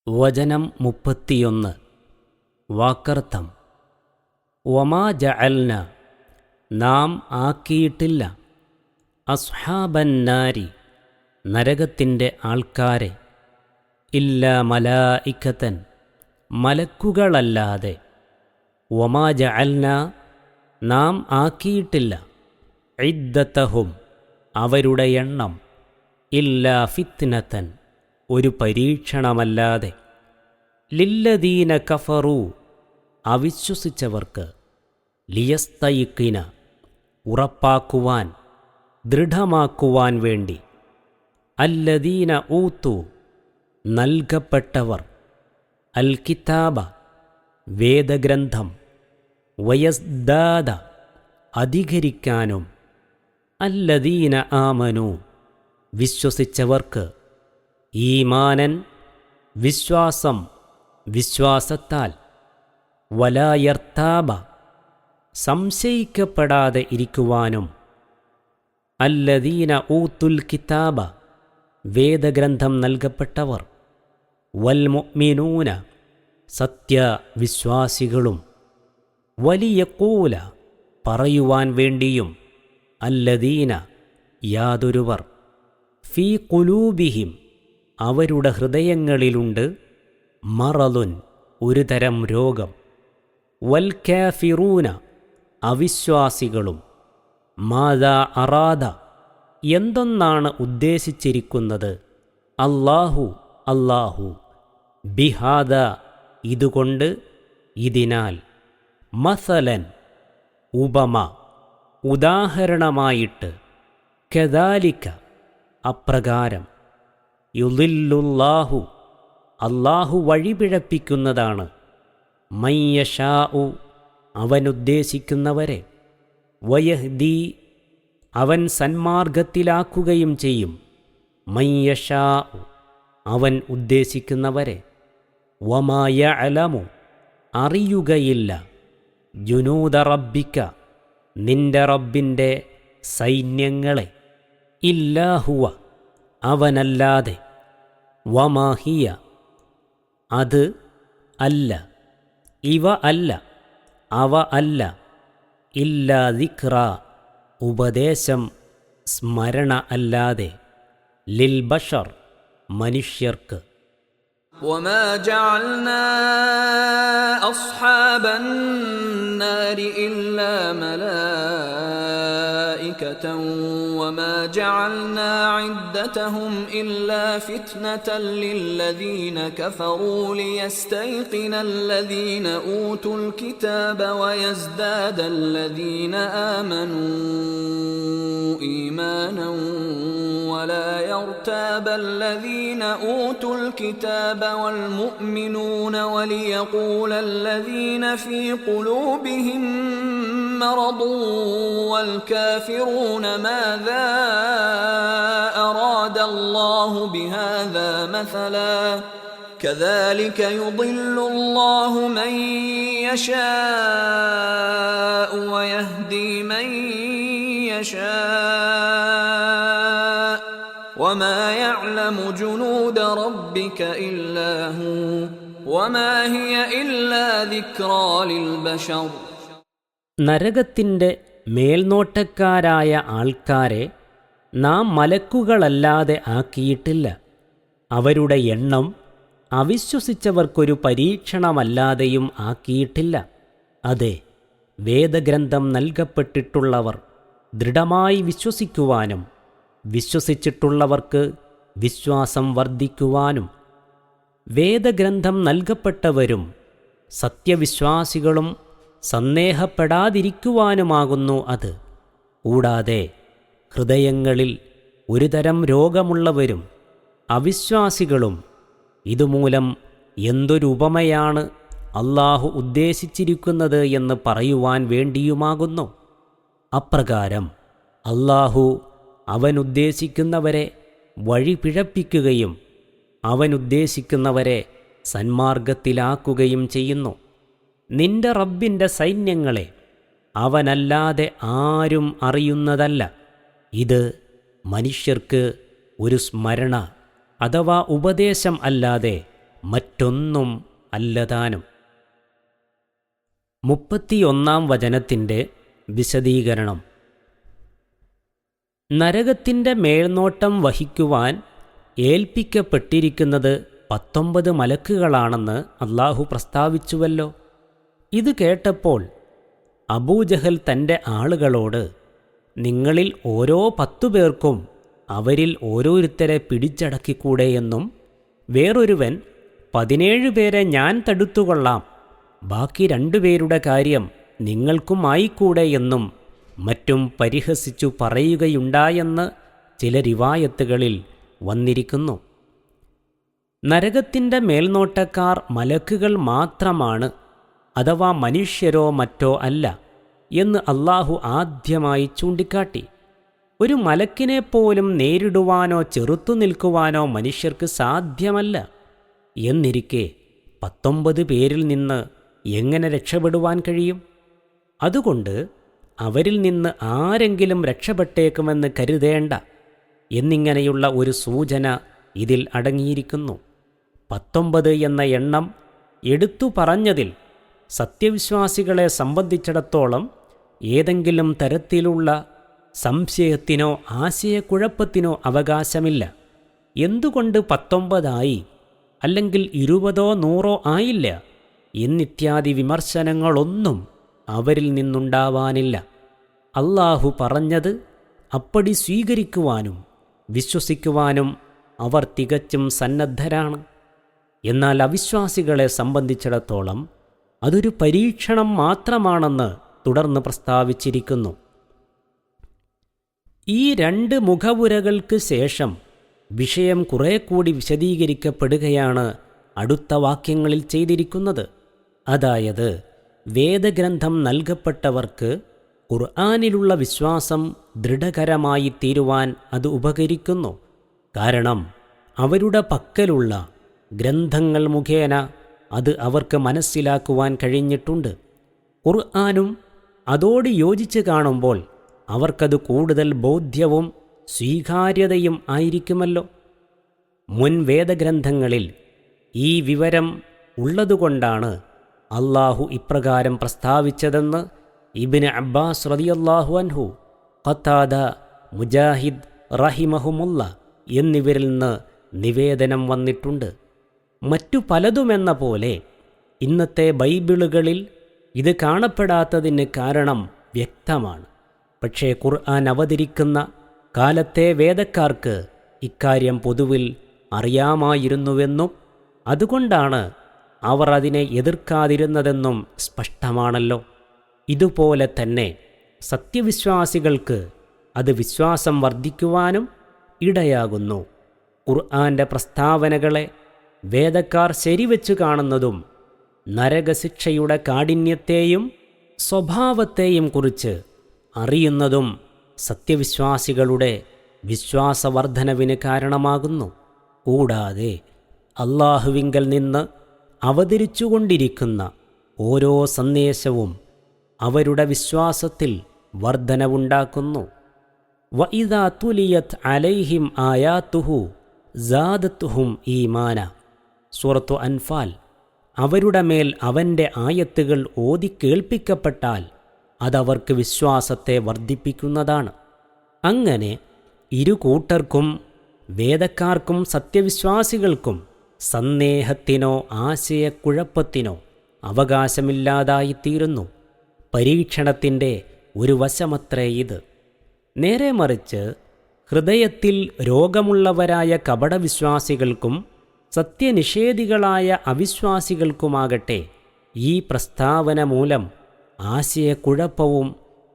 വചനം 31. വാക്കർത്ഥം. വമാ ജഅൽന, നാം ആക്കിയിട്ടില്ല, അസ്ഹാബന്നാരി, നരകത്തിൻ്റെ ആൾക്കാരെ, ഇല്ലാ മലായിക്കത്തൻ, മലക്കുകളല്ലാതെ. വമാ ജഅൽന, നാം ആക്കിയിട്ടില്ല, ഇദ്ദത്തഹും, അവരുടെ എണ്ണം, ഇല്ലാ ഫിത്നതൻ, ഒരു പരീക്ഷണമല്ലാതെ, ലില്ലദീന കഫറൂ, അവിശ്വസിച്ചവർക്ക്, ലിയസ്തയിഖിന, ഉറപ്പാക്കുവാൻ, ദൃഢമാക്കുവാൻ വേണ്ടി, അല്ലദീന ഊത്തു, നൽകപ്പെട്ടവർ, അൽ കിതാബ, വേദഗ്രന്ഥം, വയസ്ദാദ, അധികരിക്കാനും, അല്ലദീന ആമനു, വിശ്വസിച്ചവർക്ക്, ഈമാനൻ, വിശ്വാസം, വിശ്വാസത്താൽ, വലായർത്താബ, സംശയിക്കപ്പെടാതെ ഇരിക്കുവാനും, അല്ലദീന ഊത്തുൽ കിതാബ, വേദഗ്രന്ഥം നൽകപ്പെട്ടവർ, വൽമുഅ്മിനൂന, സത്യവിശ്വാസികളും, വലിയഖൂല, പറയുവാൻ വേണ്ടിയും, അല്ലദീന, യാതൊരുവർ, ഫീ ഖുലൂബിഹിം, അവരുടെ ഹൃദയങ്ങളിലുണ്ട്, മറലുൻ, ഒരു തരം രോഗം, വൽ കാഫിറൂന, അവിശ്വാസികളും, മാദാ അറാദ, എന്തൊന്നാണ് ഉദ്ദേശിച്ചിരിക്കുന്നത്, അല്ലാഹു, ബിഹാദ, ഇതുകൊണ്ട്, ഇതിനാൽ, മസലൻ, ഉപമ, ഉദാഹരണമായിട്ട്, കദാലിക, അപ്രകാരം, യുളില്ലുല്ലാഹു, അല്ലാഹു വഴിപിഴപ്പിക്കുന്നതാണ്, മയ്യശാഉ, അവനുദ്ദേശിക്കുന്നവരെ, വയഹ്ദി, അവൻ സന്മാർഗത്തിലാക്കുകയും ചെയ്യും, മയ്യശാഉ, അവൻ ഉദ്ദേശിക്കുന്നവരെ, വമാ യഅലമു, അറിയുകയില്ല, ജുനൂദ റബ്ബിക, നിന്റെ റബ്ബിൻ്റെ സൈന്യങ്ങളെ, ഇല്ലാഹുവ, അവനല്ലാതെ, വമാഹിയ, അത് അല്ല, ഇവ അല്ല, അവ അല്ല, ഇല്ലാ ദിക്റ, ഉപദേശം, സ്മരണ അല്ലാതെ, ലിൽ ബഷർ, മനുഷ്യർക്ക്. وما جعلنا أصحاب النار إلا ملائكة وما جعلنا عدتهم إلا فتنة للذين كفروا ليستيقن الذين أوتوا الكتاب ويزداد الذين آمنوا إيمانا ولا يرتاب الذين أوتوا الكتاب والمؤمنون وليقول الذين في قلوبهم مرض والكافرون ماذا أراد الله بهذا مثلا كذلك يضل الله من يشاء ويهدي من يشاء وما يعلم جنود ربك إلا هو وما هي إلا ذكرى للبشر. നരകത്തിൻ്റെ മേൽനോട്ടക്കാരായ ആൾക്കാരെ നാം മലക്കുകളല്ലാതെ ആക്കിയിട്ടില്ല. അവരുടെ എണ്ണം അവിശ്വസിച്ചവർക്കൊരു പരീക്ഷണമല്ലാതെയും ആക്കിയിട്ടില്ല. അതെ, വേദഗ്രന്ഥം നൽകപ്പെട്ടിട്ടുള്ളവർ ദൃഢമായി വിശ്വസിക്കുവാനും വിശ്വസിച്ചിട്ടുള്ളവർക്ക് വിശ്വാസം വർദ്ധിക്കുവാനും, വേദഗ്രന്ഥം നൽകപ്പെട്ടവരും സത്യവിശ്വാസികളും സന്ദേഹപ്പെടാതിരിക്കുവാനുമാകുന്നു അത്. കൂടാതെ ഹൃദയങ്ങളിൽ ഒരു തരം രോഗമുള്ളവരും അവിശ്വാസികളും ഇതുമൂലം എന്തൊരുപമയാണ് അല്ലാഹു ഉദ്ദേശിച്ചിരിക്കുന്നത് എന്ന് പറയുവാൻ വേണ്ടിയുമാകുന്നു. അപ്രകാരം അല്ലാഹു അവനുദ്ദേശിക്കുന്നവരെ വഴിപിഴപ്പിക്കുകയും അവനുദ്ദേശിക്കുന്നവരെ സന്മാർഗത്തിലാക്കുകയും ചെയ്യുന്നു. നിന്റെ റബ്ബിൻ്റെ സൈന്യങ്ങളെ അവനല്ലാതെ ആരും അറിയുന്നതല്ല. ഇത് മനുഷ്യർക്ക് ഒരു സ്മരണ അഥവാ ഉപദേശം അല്ലാതെ മറ്റൊന്നും അല്ലതാനും. 31 വചനത്തിൻ്റെ വിശദീകരണം. നരകത്തിൻ്റെ മേൽനോട്ടം വഹിക്കുവാൻ ഏൽപ്പിക്കപ്പെട്ടിരിക്കുന്നത് 19 മലക്കുകളാണെന്ന് അല്ലാഹു പ്രസ്താവിച്ചുവല്ലോ. ഇത് കേട്ടപ്പോൾ അബൂജഹൽ തൻ്റെ ആളുകളോട്, നിങ്ങളിൽ ഓരോ 10 പേർക്കും അവരിൽ ഓരോരുത്തരെ പിടിച്ചടക്കിക്കൂടെയെന്നും വേറൊരുവൻ 17 പേരെ ഞാൻ തടുത്തുകൊള്ളാം, ബാക്കി 2 പേരുടെ കാര്യം നിങ്ങൾക്കും ആയിക്കൂടെയെന്നും മറ്റും പരിഹസിച്ചു പറയുകയുണ്ടായെന്ന് ചില റിവായത്തുകളിൽ വന്നിരിക്കുന്നു. നരകത്തിൻ്റെ മേൽനോട്ടക്കാർ മലക്കുകൾ മാത്രമാണ്, അഥവാ മനുഷ്യരോ മറ്റോ അല്ല എന്ന് അല്ലാഹു ആദ്യമായി ചൂണ്ടിക്കാട്ടി. ഒരു മലക്കിനെപ്പോലും നേരിടുവാനോ ചെറുത്തു നിൽക്കുവാനോ മനുഷ്യർക്ക് സാധ്യമല്ല. എന്നിരിക്കെ 19 പേരിൽ നിന്ന് എങ്ങനെ രക്ഷപ്പെടുവാൻ കഴിയും? അതുകൊണ്ട് അവരിൽ നിന്ന് ആരെങ്കിലും രക്ഷപ്പെട്ടേക്കുമെന്ന് കരുതേണ്ട എന്നിങ്ങനെയുള്ള ഒരു സൂചന ഇതിൽ അടങ്ങിയിരിക്കുന്നു. 19 എന്ന എണ്ണം എടുത്തു പറഞ്ഞതിൽ സത്യവിശ്വാസികളെ സംബന്ധിച്ചിടത്തോളം ഏതെങ്കിലും തരത്തിലുള്ള സംശയത്തിനോ ആശയക്കുഴപ്പത്തിനോ അവകാശമില്ല. എന്തുകൊണ്ട് 19 അല്ലെങ്കിൽ 20 100 ആയില്ല എന്നിത്യാദി വിമർശനങ്ങളൊന്നും അവരിൽ നിന്നുണ്ടാവാനില്ല. അല്ലാഹു പറഞ്ഞത് അപ്പടി സ്വീകരിക്കുവാനും വിശ്വസിക്കുവാനും അവർ തികച്ചും സന്നദ്ധരാണ്. എന്നാൽ അവിശ്വാസികളെ സംബന്ധിച്ചിടത്തോളം അതൊരു പരീക്ഷണം മാത്രമാണെന്ന് തുടർന്ന് പ്രസ്താവിച്ചിരിക്കുന്നു. ഈ 2 മുഖവുരകൾക്ക് ശേഷം വിഷയം കുറെ കൂടി വിശദീകരിക്കപ്പെടുകയാണ് അടുത്ത വാക്യങ്ങളിൽ ചെയ്തിരിക്കുന്നത്. അതായത്, വേദഗ്രന്ഥം നൽകപ്പെട്ടവർക്ക് ഖുർആനിലുള്ള വിശ്വാസം ദൃഢകരമായി തീരുവാൻ അത് ഉപകരിക്കുന്നു. കാരണം അവരുടെ പക്കലുള്ള ഗ്രന്ഥങ്ങൾ മുഖേന അത് അവർക്ക് മനസ്സിലാക്കുവാൻ കഴിഞ്ഞിട്ടുണ്ട്. ഖുർആനും അതോട് യോജിച്ച് കാണുമ്പോൾ അവർക്കത് കൂടുതൽ ബോധ്യവും സ്വീകാര്യതയും ആയിരിക്കുമല്ലോ. മുൻ വേദഗ്രന്ഥങ്ങളിൽ ഈ വിവരം ഉള്ളതുകൊണ്ടാണ് അല്ലാഹു ഇപ്രകാരം പ്രസ്താവിച്ചതെന്ന് ഇബ്നു അബ്ബാസ് റളിയല്ലാഹു അൻഹു, ഖത്താദ, മുജാഹിദ് റഹിമഹുമുള്ള എന്നിവരിൽ നിന്ന് നിവേദനം വന്നിട്ടുണ്ട്. മറ്റു പലതുമെന്ന പോലെ ഇന്നത്തെ ബൈബിളുകളിൽ ഇത് കാണപ്പെടാത്തതിന് കാരണം വ്യക്തമാണ്. പക്ഷേ ഖുർആൻ അവതരിക്കുന്ന കാലത്തെ വേദക്കാർക്ക് ഇക്കാര്യം പൊതുവിൽ അറിയാമായിരുന്നുവെന്നും അതുകൊണ്ടാണ് അവർ അതിനെ എതിർക്കാതിരുന്നതെന്നും സ്പഷ്ടമാണല്ലോ. ഇതുപോലെ തന്നെ സത്യവിശ്വാസികൾക്ക് അത് വിശ്വാസം വർദ്ധിക്കുവാനും ഇടയാകുന്നു. ഖുർആന്റെ പ്രസ്താവനകളെ വേദക്കാർ ശരിവെച്ചു കാണുന്നതും നരകശിക്ഷയുടെ കാഠിന്യത്തെയും സ്വഭാവത്തെയും കുറിച്ച് അറിയുന്നതും സത്യവിശ്വാസികളുടെ വിശ്വാസവർദ്ധനവിന് കാരണമാകുന്നു. കൂടാതെ അല്ലാഹുവിങ്കൽ നിന്ന് അവതരിച്ചുകൊണ്ടിരിക്കുന്ന ഓരോ സന്ദേശവും അവരുടെ വിശ്വാസത്തിൽ വർധനവുണ്ടാക്കുന്നു. വഇദാ തുലിയത് അലൈഹിം ആയാതുഹു സാദത്തുഹും ഈമാന. സൂറത്തു അൻഫാൽ. അവരുടെ മേൽ അവൻ്റെ ആയത്തുകൾ ഓതി കേൾപ്പിക്കപ്പെട്ടാൽ അതവർക്ക് വിശ്വാസത്തെ വർദ്ധിപ്പിക്കുന്നതാണ്. അങ്ങനെ ഇരുകൂട്ടർക്കും, വേദക്കാർക്കും സത്യവിശ്വാസികൾക്കും, സന്ദേഹത്തിനോ ആശയക്കുഴപ്പത്തിനോ അവകാശമില്ലാതായിത്തീരുന്നു. പരീക്ഷണത്തിൻ്റെ ഒരു വശമത്രേ ഇത്. നേരെ മറിച്ച് ഹൃദയത്തിൽ രോഗമുള്ളവരായ കപടവിശ്വാസികൾക്കും സത്യനിഷേധികളായ അവിശ്വാസികൾക്കുമാകട്ടെ ഈ പ്രസ്താവന മൂലം ആശയക്കുഴപ്പവും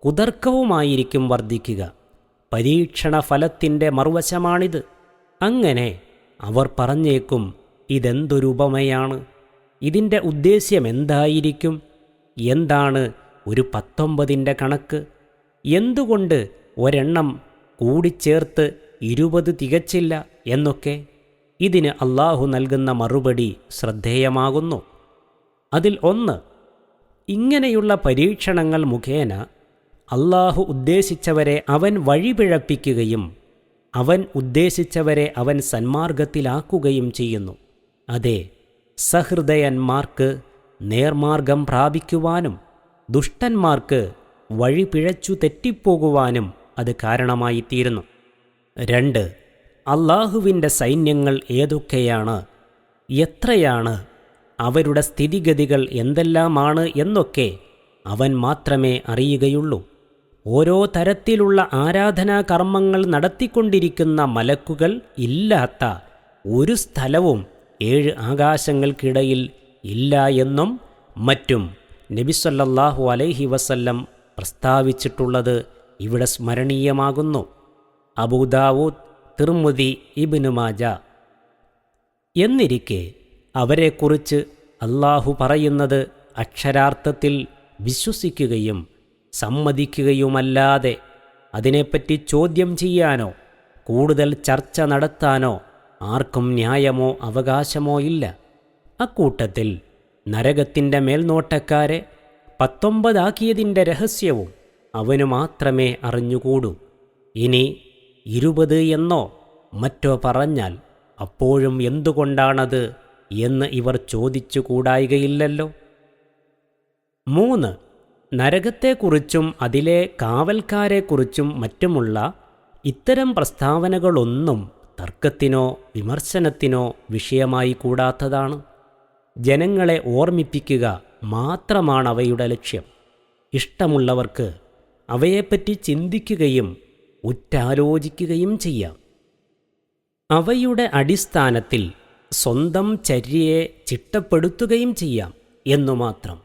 കുതർക്കവുമായിരിക്കും വർദ്ധിക്കുക. പരീക്ഷണ ഫലത്തിൻ്റെ മറുവശമാണിത്. അങ്ങനെ അവർ പറഞ്ഞേക്കും, ഇതെന്തൊരു ഉപമയാണ്, ഇതിൻ്റെ ഉദ്ദേശ്യം എന്തായിരിക്കും? എന്താണ് ഒരു 19ൻ്റെ കണക്ക്? എന്തുകൊണ്ട് ഒരെണ്ണം കൂടിച്ചേർത്ത് 20 തികച്ചില്ല എന്നൊക്കെ? ഇതിന് അല്ലാഹു നൽകുന്ന മറുപടി ശ്രദ്ധേയമാകുന്നു. അതിൽ ഒന്ന്, ഇങ്ങനെയുള്ള പരീക്ഷണങ്ങൾ മുഖേന അല്ലാഹു ഉദ്ദേശിച്ചവരെ അവൻ വഴിപിഴപ്പിക്കുകയും അവൻ ഉദ്ദേശിച്ചവരെ അവൻ സന്മാർഗത്തിലാക്കുകയും ചെയ്യുന്നു. അതെ, സഹൃദയന്മാർക്ക് നേർമാർഗം പ്രാപിക്കുവാനും ദുഷ്ടന്മാർക്ക് വഴി പിഴച്ചു തെറ്റിപ്പോകുവാനും അത് കാരണമായിത്തീരുന്നു. 2. അള്ളാഹുവിൻ്റെ സൈന്യങ്ങൾ ഏതൊക്കെയാണ്, എത്രയാണ്, അവരുടെ സ്ഥിതിഗതികൾ എന്തെല്ലാമാണ് എന്നൊക്കെ അവൻ മാത്രമേ അറിയുകയുള്ളൂ. ഓരോ തരത്തിലുള്ള ആരാധനാകർമ്മങ്ങൾ നടത്തിക്കൊണ്ടിരിക്കുന്ന മലക്കുകൾ ഇല്ലാത്ത ഒരു സ്ഥലവും 7 ആകാശങ്ങൾക്കിടയിൽ ഇല്ല എന്നും മറ്റും നബി സല്ലല്ലാഹു അലൈഹി വസല്ലം പ്രസ്താവിച്ചിട്ടുള്ളത് ഇവിടെ സ്മരണീയമാകുന്നു. അബൂദാവൂദ്, തിർമുദി, ഇബ്നു മാജ. എന്നിരിക്കെ അവരെക്കുറിച്ച് അല്ലാഹു പറയുന്നത് അക്ഷരാർത്ഥത്തിൽ വിശ്വസിക്കുകയും സമ്മതിക്കുകയുമല്ലാതെ അതിനെപ്പറ്റി ചോദ്യം ചെയ്യാനോ കൂടുതൽ ചർച്ച നടത്താനോ ആർക്കും ന്യായമോ അവകാശമോ ഇല്ല. അക്കൂട്ടത്തിൽ നരകത്തിൻ്റെ മേൽനോട്ടക്കാരെ 19 ആക്കിയതിൻ്റെ രഹസ്യവും അവനു മാത്രമേ അറിഞ്ഞുകൂടൂ. ഇനി 20 എന്നോ മറ്റോ പറഞ്ഞാൽ അപ്പോഴും എന്തുകൊണ്ടാണത് എന്ന് ഇവർ ചോദിച്ചുകൂടായികയില്ലല്ലോ. 3. നരകത്തെക്കുറിച്ചും അതിലെ കാവൽക്കാരെക്കുറിച്ചും മറ്റുമുള്ള ഇത്തരം പ്രസ്താവനകളൊന്നും തർക്കത്തിനോ വിമർശനത്തിനോ വിഷയമായി കൂടാത്തതാണ്. ജനങ്ങളെ ഓർമ്മിപ്പിക്കുക മാത്രമാണ് അവയുടെ ലക്ഷ്യം. ഇഷ്ടമുള്ളവർക്ക് അവയെപ്പറ്റി ചിന്തിക്കുകയും ഉറ്റാലോചിക്കുകയും ചെയ്യാം. അവയുടെ അടിസ്ഥാനത്തിൽ സ്വന്തം ചര്യയെ ചിട്ടപ്പെടുത്തുകയും ചെയ്യാം എന്നു മാത്രം.